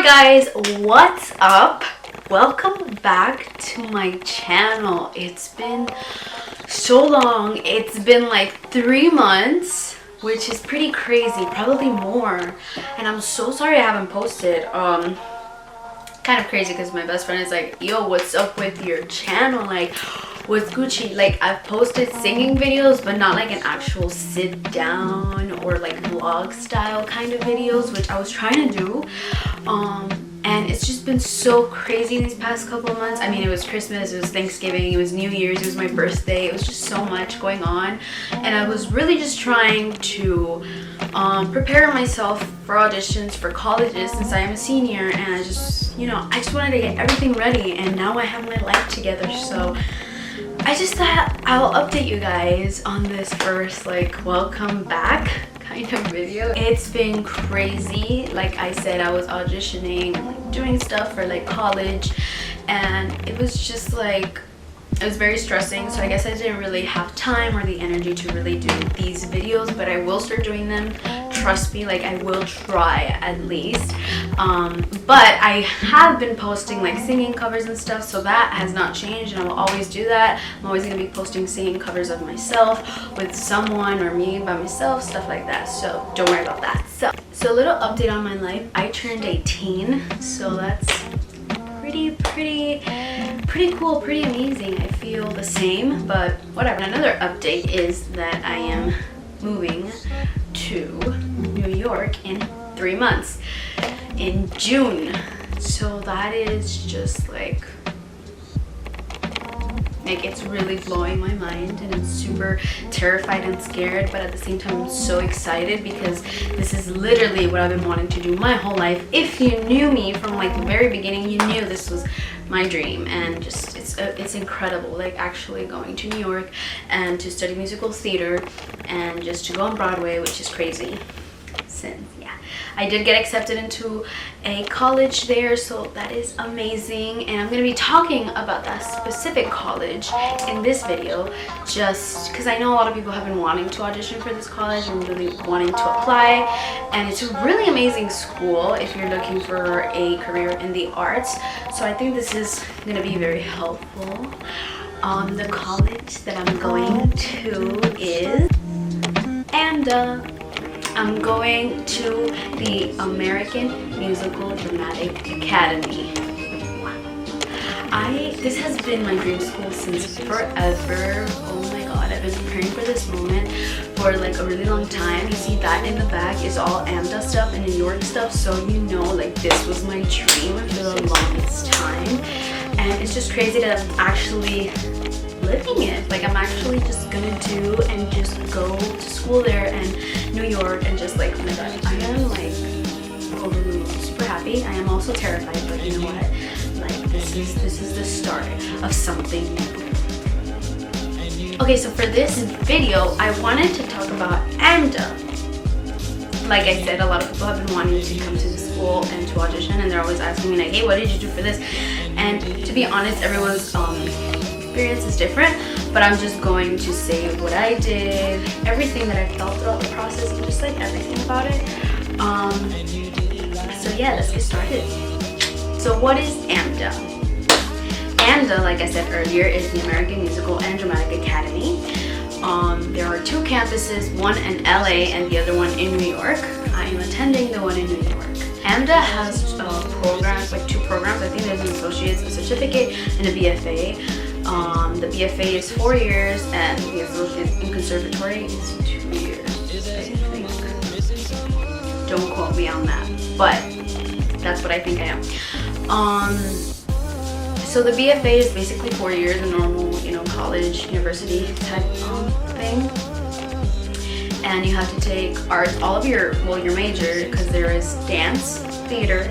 guys, what's up? Welcome back to my channel. It's been so long. It's been like 3 months, which is pretty crazy, probably more. And I'm so sorry I haven't posted. Kind of crazy because my best friend is like, yo, what's up with your channel? Like, what's Gucci? Like, I've posted singing videos, but not like an actual sit down or like vlog style kind of videos, which I was trying to do. And it's just been so crazy these past couple of months. I mean, it was Christmas, it was Thanksgiving, it was New Year's, it was my birthday. It was just so much going on. And I was really just trying to prepare myself for auditions for colleges since I am a senior. And I just, I just wanted to get everything ready. And now I have my life together. So I just thought I'll update you guys on this first, like, welcome back kind of video. It's been crazy. Like I said, I was auditioning, like doing stuff for like college, and it was just like, it was very stressing. So I guess I didn't really have time or the energy to really do these videos, but I will start doing them. Trust me, like I will try at least. But I have been posting like singing covers and stuff, so that has not changed, and I will always do that. I'm always going to be posting singing covers of myself with someone or me by myself, stuff like that. So don't worry about that. So a little update on my life. I turned 18, so that's pretty cool, pretty amazing. I feel the same, but whatever. Another update is that I am moving to New York in 3 months, in June. So that is just like it's really blowing my mind, and I'm super terrified and scared, but at the same time I'm so excited because this is literally what I've been wanting to do my whole life. If you knew me from like the very beginning, you knew this was my dream. And just it's incredible, like actually going to New York and to study musical theater and just to go on Broadway, which is crazy. Since I did get accepted into a college there, so that is amazing. And I'm going to be talking about that specific college in this video, just because I know a lot of people have been wanting to audition for this college and really wanting to apply. And it's a really amazing school if you're looking for a career in the arts. So I think this is going to be very helpful. The college that I'm going to is Amda. I'm going to the American Musical Dramatic Academy. Wow. This has been my dream school since forever. Oh my god, I've been preparing for this moment for like a really long time. You see that in the back is all Amda stuff and New York stuff, so like this was my dream for the longest time. And it's just crazy that I'm actually living it. Like I'm actually just gonna do and just go to school there and New York, and just like, oh my god, I am like over the moon, super happy. I am also terrified, but you know what, like this is the start of something new. Okay, so for this video I wanted to talk about Amda. Like I said, a lot of people have been wanting to come to the school and to audition, and they're always asking me like, hey, what did you do for this? And to be honest, everyone's experience is different, but I'm just going to say what I did, everything that I felt throughout the process, and just like everything about it. So yeah, let's get started. So what is Amda? Amda, like I said earlier, is the American Musical and Dramatic Academy. There are 2 campuses, one in LA and the other one in New York. I am attending the one in New York. Amda has programs, like 2 programs. I think there's an associate's, a certificate, and a BFA. The BFA is 4 years, and the associate in conservatory is 2 years, I think. Don't quote me on that, but that's what I think I am. So the BFA is basically 4 years, a normal, college, university type thing. And you have to take art, all of your major, because there is dance, theater,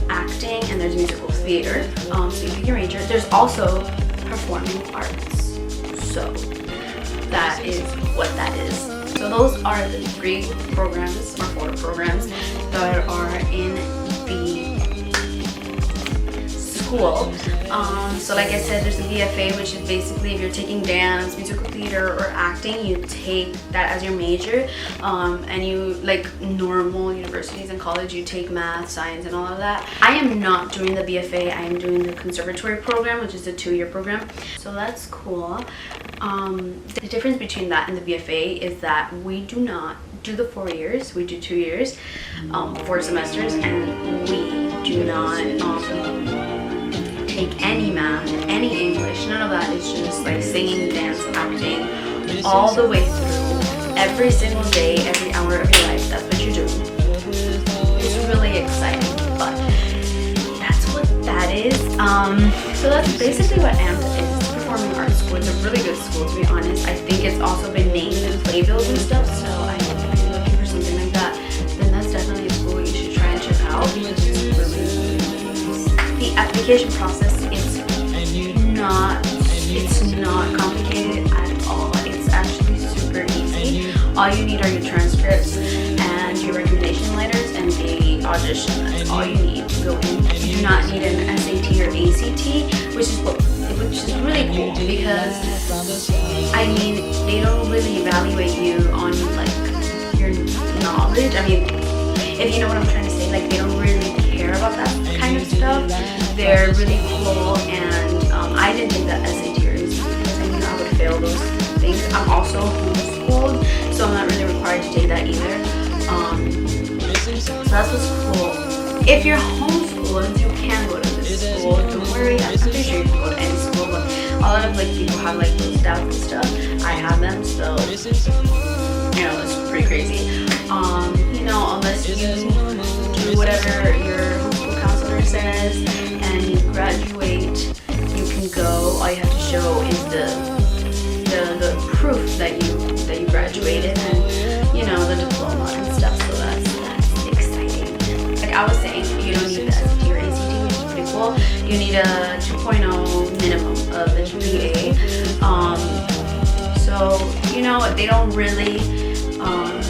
acting, and there's musical theater. So you pick your major. There's also performing arts. So that is what that is. So those are the 3 programs or 4 programs that are in the school. school. So like I said, there's a BFA, which is basically if you're taking dance, musical theater, or acting, you take that as your major. And you, like normal universities and college, you take math, science, and all of that. I am not doing the BFA. I am doing the conservatory program, which is a 2-year program. So that's cool. The difference between that and the BFA is that we do not do the 4 years. We do 2 years, 4 semesters, and we do not take any math, any English, none of that. It's just like singing, dance, acting, all the way through, every single day, every hour of your life. That's what you do. It's really exciting, but that's what that is. So that's basically what Amda is. It's a performing arts school. It's a really good school, to be honest. I think it's also been named in playbills and stuff, so I think if you're looking for something like that, then that's definitely a school you should try and check out, because it's really nice. The application process is not complicated at all. It's actually super easy. All you need are your transcripts and your recommendation letters and the audition. That's all you need to go in. You do not need an SAT or ACT, which is really cool, because I mean, they don't really evaluate you on like your knowledge. I mean, if you know what I'm trying to say, like they don't really care about that kind of stuff. They're really cool, and I didn't take that SAT or ACT because I knew I would fail those things. I'm also homeschooled, so I'm not really required to take that either. So that's what's cool. If you're homeschooled, you can go to this school. Don't worry, I'm pretty sure you can go to any school, but a lot of like people have like those doubts and stuff. I have them, so you know, it's pretty crazy. You know, unless you do whatever your homeschool counselor says and you graduate, you can go. All you have to show is the proof that you graduated, and you know, the diploma and stuff. So that's exciting. Like I was saying, you don't need the SAT or ACT, which is pretty cool. You need a 2.0 minimum of the GPA. So you know, they don't really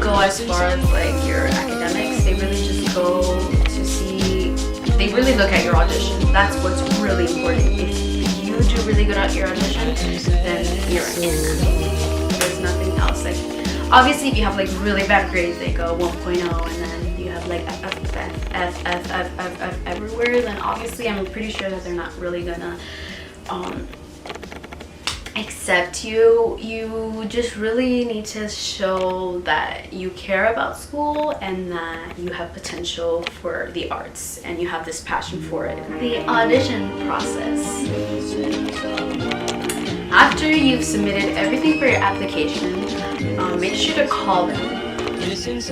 go as far as like your academics. They really just go to see. They really look at your audition. That's what's really important. If you do really good at your audition, then you're in. There's nothing else. Like obviously, if you have like really bad grades, they go 1.0, and then you have like F everywhere. Then obviously, I'm pretty sure that they're not really gonna accept you. You just really need to show that you care about school and that you have potential for the arts and you have this passion for it. The audition process. After you've submitted everything for your application, make sure to call them.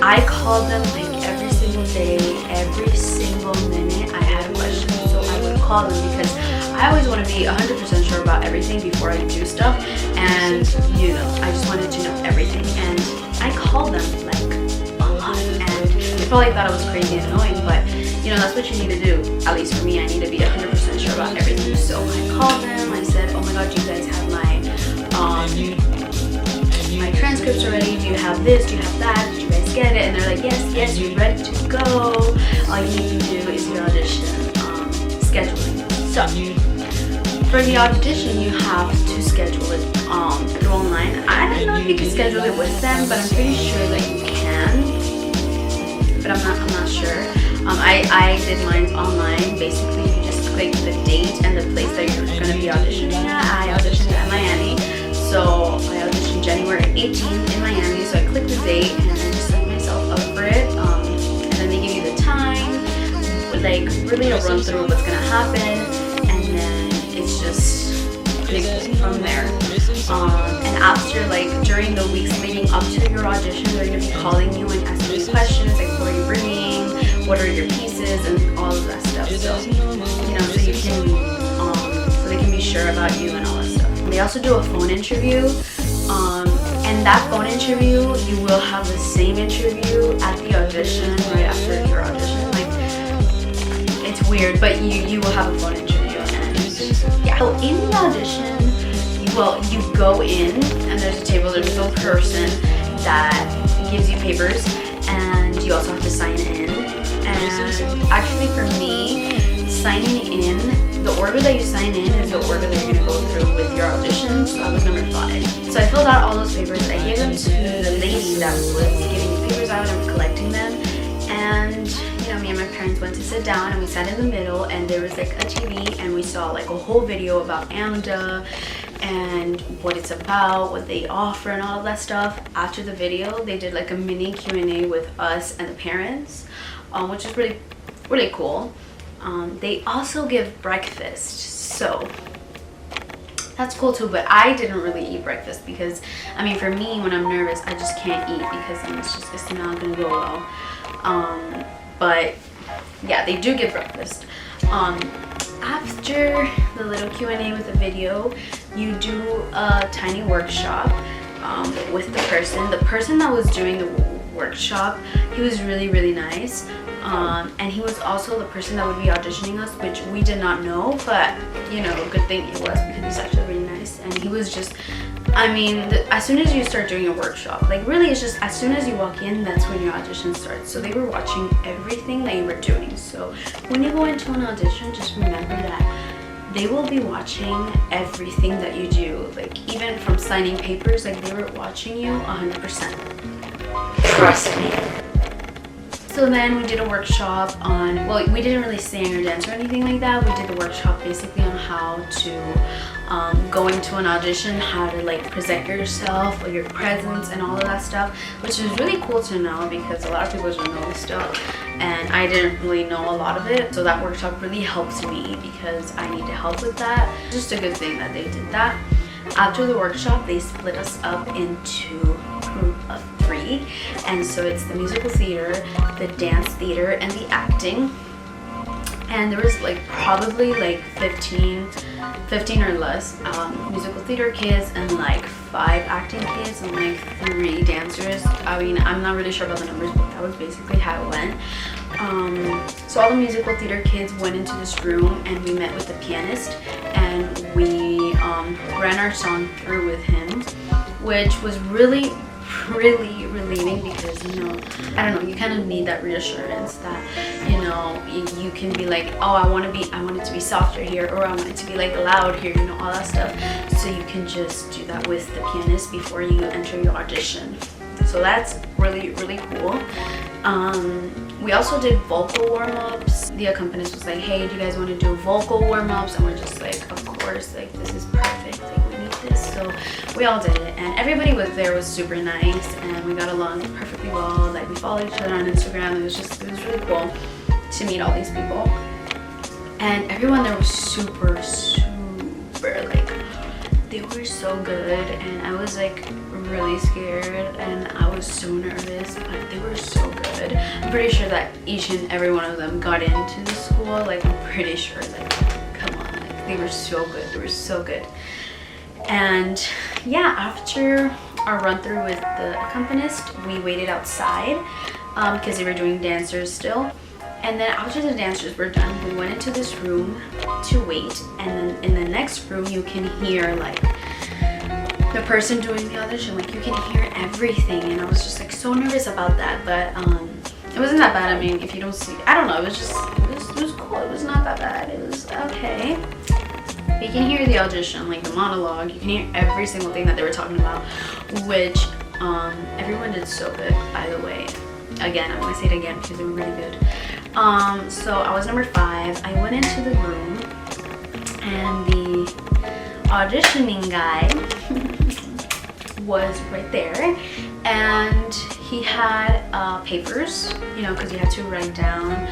I called them like every single day, every single minute. I had questions, so I would call them because I always want to be 100% sure about everything before I do stuff, and you know, I just wanted to know everything, and I called them like a lot, and they probably thought I was crazy and annoying, but you know, that's what you need to do. At least for me, I need to be 100% sure about everything. So I called them, I said, oh my god, do you guys have my transcripts already? Do you have this? Do you have that? Did you guys get it? And they're like, yes, you're ready to go. All you need to do is your audition scheduling. So for the audition, you have to schedule it through online. I don't know if you can schedule it with them, but I'm pretty sure that you can. But I'm not sure. I did mine online. Basically, you just click the date and the place that you're going to be auditioning at. I auditioned at Miami, so I auditioned January 18th in Miami. So I clicked the date and I just set myself up for it. And then they give you the time, like really a run through of what's going to happen, and then it's just from there. And after, like during the weeks leading up to your audition, they're going to be calling you and asking you questions like, what are you bringing, what are your pieces, and all of that stuff. So you know, so you can so they can be sure about you and all that stuff. They also do a phone interview, and that phone interview, you will have the same interview at the audition right after your audition. Like, it's weird, but you will have a phone interview. And yeah, so in the audition, you go in and there's a table, there's no person that gives you papers, and you also have to sign in. And actually for me, signing in the order that you sign in is the order that you're gonna go through with your audition. So I was number 5. So I filled out all those papers. I gave them to the lady that was giving the papers out and collecting them. And you know, me and my parents went to sit down and we sat in the middle, and there was like a TV, and we saw like a whole video about Amda and what it's about, what they offer, and all of that stuff. After the video, they did like a mini Q&A with us and the parents, which is really cool. They also give breakfast, so that's cool too. But I didn't really eat breakfast because, I mean, for me, when I'm nervous, I just can't eat because then it's not gonna go well. But yeah, they do give breakfast. After the little Q&A with the video, you do a tiny workshop with the person. The person that was doing the workshop, he was really nice. And he was also the person that would be auditioning us, which we did not know, but you know, good thing it was because he's actually really nice. And he was just, I mean, as soon as you start doing a workshop, like really it's just as soon as you walk in, that's when your audition starts. So they were watching everything that you were doing. So when you go into an audition, just remember that they will be watching everything that you do, like even from signing papers, like they were watching you 100%. Trust me. So then we did a workshop on, well, we didn't really sing or dance or anything like that. We did the workshop basically on how to go into an audition, how to like present yourself or your presence and all of that stuff, which is really cool to know because a lot of people don't know this stuff and I didn't really know a lot of it. So that workshop really helped me because I needed help with that. Just a good thing that they did that. After the workshop, they split us up into a group of 3, and so it's the musical theater, the dance theater, and the acting. And there was like probably like 15 or less musical theater kids and like 5 acting kids and like 3 dancers. I mean, I'm not really sure about the numbers, but that was basically how it went. So all the musical theater kids went into this room and we met with the pianist and we ran our song through with him, which was really relieving because, you know, I don't know, you kind of need that reassurance that, you know, you can be like, oh, I want it to be softer here, or I want it to be like loud here, you know, all that stuff. So you can just do that with the pianist before you enter your audition. So that's really cool. We also did vocal warm-ups. The accompanist was like, hey, do you guys want to do vocal warm-ups? And we're just like, of course, like this is perfect, like we need this. So we all did it, and everybody was super nice, and we got along perfectly well. Like we followed each other on Instagram. It was really cool to meet all these people, and everyone there was super like, they were so good, and I was like really scared and I was so nervous, but they were so good. I'm pretty sure that each and every one of them got into the school. Like I'm pretty sure, like, come on, like they were so good. And yeah, after our run through with the accompanist, we waited outside because they were doing dancers still. And then after the dancers were done, we went into this room to wait, and then in the next room you can hear like the person doing the audition, like you can hear everything. And I was just like so nervous about that, but it wasn't that bad. I mean, if you don't see, I don't know, it was cool. It was not that bad. It was okay. You can hear the audition, like the monologue, you can hear every single thing that they were talking about, which everyone did so good, by the way. Again, I'm gonna say it again because they were really good. So I was number 5. I went into the room and the auditioning guy was right there, and he had papers, you know, because you had to write down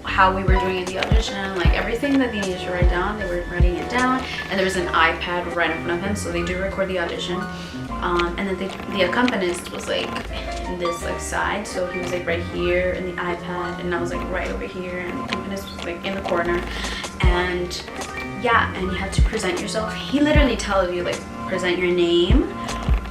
how we were doing in the audition, like everything that they needed to write down, they were writing it down, and there was an iPad right in front of him, so they do record the audition. And then the accompanist was like in this like side, so he was like right here in the iPad, and I was like right over here, and the accompanist was like in the corner. And yeah, and you had to present yourself. He literally tells you like present your name,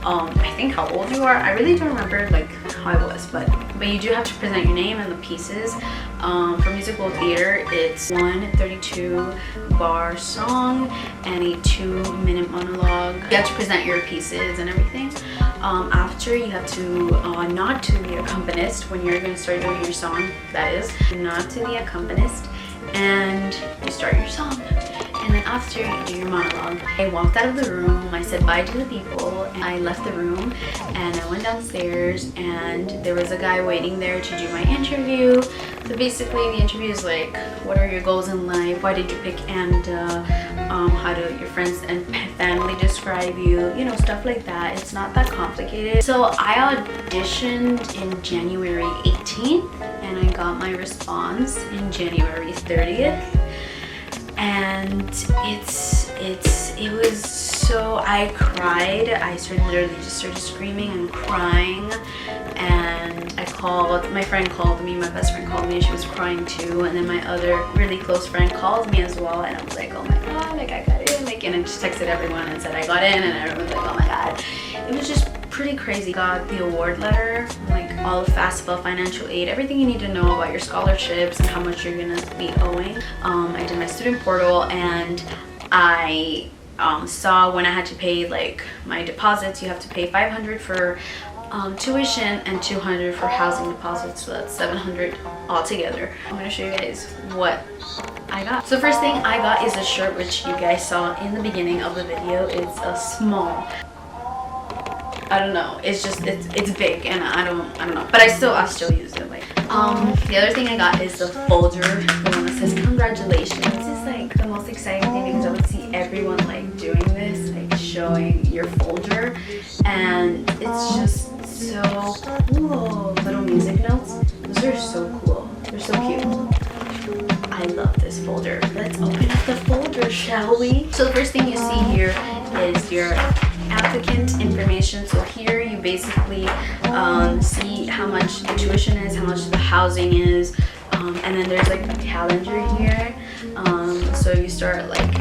I think how old you are. I really don't remember like how I was, but you do have to present your name and the pieces. For musical theater, it's 132 bar song and a 2-minute monologue. You have to present your pieces and everything. After, you have to nod to the accompanist when you're going to start doing your song. That is, nod to the accompanist, and you start your song. And then after, you do your monologue. I walked out of the room, I said bye to the people, and I left the room, and I went downstairs, and there was a guy waiting there to do my interview. So basically, the interview is like, what are your goals in life? Why did you pick Amda? How do your friends and family describe you? You know, stuff like that. It's not that complicated. So I auditioned in January 18th, and I got my response in January 30th. And it was so, I cried. I literally just started screaming and crying, and I called, my friend called me, my best friend called me, she was crying too, and then my other really close friend called me as well, and I was like, oh my god, like I got in, like, and I just texted everyone and said I got in, and everyone was like, oh my god. It was just pretty crazy. Got the award letter, like all of FAFSA, financial aid, everything you need to know about your scholarships and how much you're gonna be owing. I did my student portal, and I saw when I had to pay like my deposits. You have to pay $500 for tuition and $200 for housing deposits, so that's $700 altogether. I'm gonna show you guys what I got. So first thing I got is a shirt, which you guys saw in the beginning of the video. It's a small, I don't know, it's just it's big, and I don't know, but I'll still use it. Like the other thing I got is the folder, the one that says congratulations. This is like the most exciting thing because I would see everyone like doing this, like showing your folder, and it's just so cool. Little music notes, those are so cool, they're so cute. I love this folder. Let's open up the folder, shall we? So the first thing you see here is your applicant information. So here you basically see how much the tuition is, how much the housing is, and then there's like a calendar here. So you start like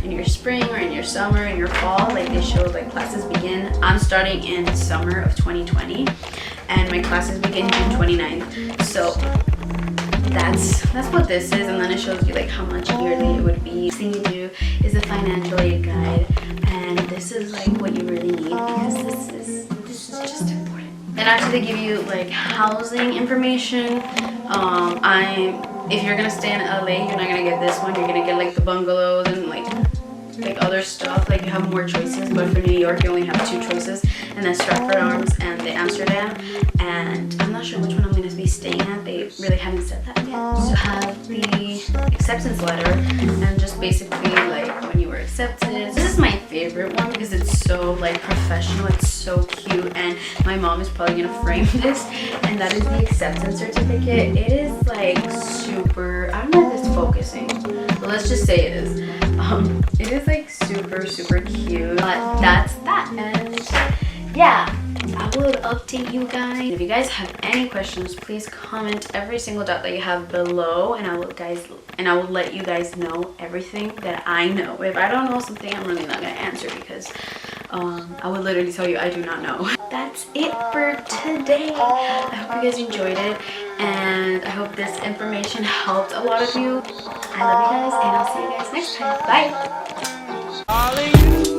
in your spring or in your summer, in your fall, like they show like classes begin. I'm starting in summer of 2020, and my classes begin June 29th. So that's what this is, and then it shows you like how much yearly it would be. The thing you do is a financial aid guide, and this is like what you really need because this is just important. Then after they give you like housing information, if you're gonna stay in LA, you're not gonna get this one. You're gonna get like the bungalows and like other stuff. Like you have more choices, but for New York you only have 2 choices, and then Stratford Arms and the Amsterdam, and I'm not sure which one I'm going to be staying at. They really haven't said that yet. So have the acceptance letter, and just basically like when you were accepted. This is my favorite one because it's so like professional, it's so cute, and my mom is probably going to frame this, and that is the acceptance certificate. It is like super, I don't know if it's focusing, but let's just say it is. It is like super cute, but that's that. And yeah, I would update you guys. If you guys have any questions, please comment every single dot that you have below, and I will let you guys know everything that I know. If I don't know something, I'm really not gonna answer because I would literally tell you I do not know. That's it for today. I hope you guys enjoyed it, and I hope this information helped a lot of you. I love you guys, and I'll see you guys next time. Bye.